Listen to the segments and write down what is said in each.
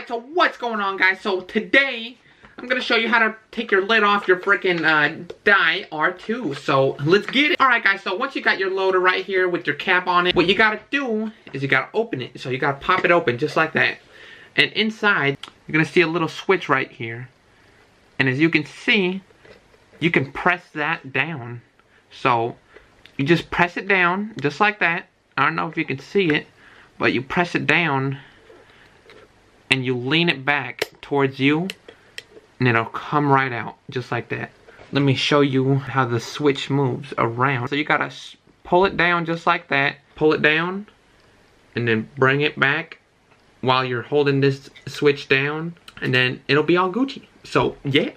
Alright, so what's going on, guys? So today, I'm gonna show you how to take your lid off your freaking die R-2. So let's get it. Alright, guys, so once you got your loader right here with your cap on it, what you gotta do is you gotta open it. So you gotta pop it open just like that. And inside, you're gonna see a little switch right here. And as you can see, you can press that down. So you just press it down just like that. I don't know if you can see it, but you press it down and you lean it back towards you and it'll come right out just like that. Let me show you how the switch moves around. So you gotta pull it down just like that, pull it down and then bring it back while you're holding this switch down, and then it'll be all Gucci. So yeah,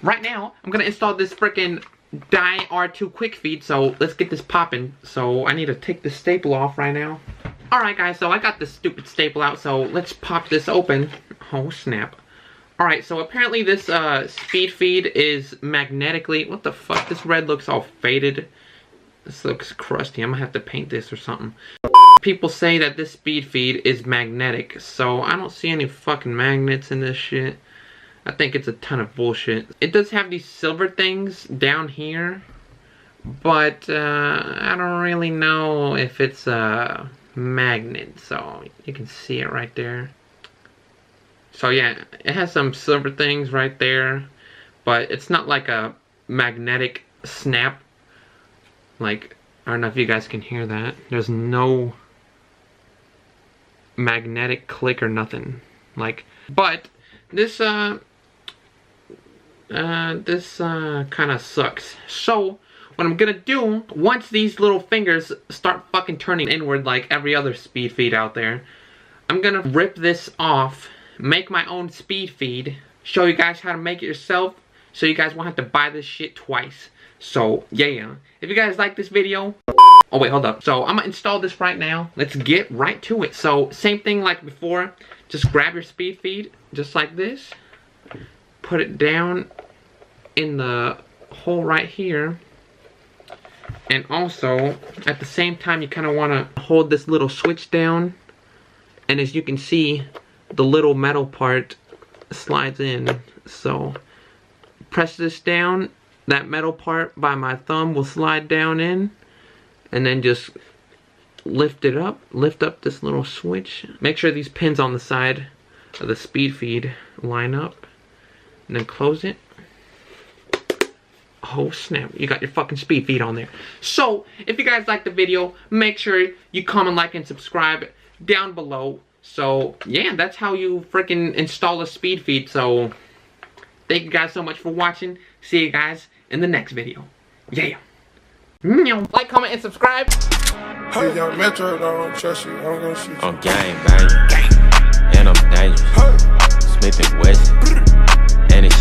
right now I'm gonna install this freaking die R2 quick feed, so let's get this popping. So I need to take the staple off right now. Alright guys, so I got this stupid staple out, so let's pop this open. Oh snap. Alright, so apparently this speed feed is magnetically, what the fuck, this red looks all faded. This looks crusty, I'm gonna have to paint this or something. People say that this speed feed is magnetic, so I don't see any fucking magnets in this shit. I think it's a ton of bullshit. It does have these silver things down here, but I don't really know if it's a magnet. So you can see it right there. So yeah, it has some silver things right there, but it's not like a magnetic snap. Like, I don't know if you guys can hear that. There's no magnetic click or nothing. Like, but this kind of sucks. So what I'm gonna do, once these little fingers start fucking turning inward like every other speed feed out there, I'm gonna rip this off, make my own speed feed, show you guys how to make it yourself, so you guys won't have to buy this shit twice. So yeah, if you guys like this video, oh wait, hold up. So I'm gonna install this right now. Let's get right to it. So same thing like before, just grab your speed feed, just like this, put it down in the hole right here, and also at the same time you kind of want to hold this little switch down, and as you can see, the little metal part slides in. So press this down, that metal part by my thumb will slide down in, and then just lift it up, lift up this little switch. Make sure these pins on the side of the speed feed line up, and then close it. Oh snap, you got your fucking speed feed on there. So if you guys like the video, make sure you comment, like, and subscribe down below. So yeah, that's how you freaking install a speed feed. So thank you guys so much for watching. See you guys in the next video. Yeah. Like, comment, and subscribe. Hey, young Metro, don't trust you. I'm gonna shoot you. I'm gang banging, and I'm dangerous. Smith and Wesson, and it's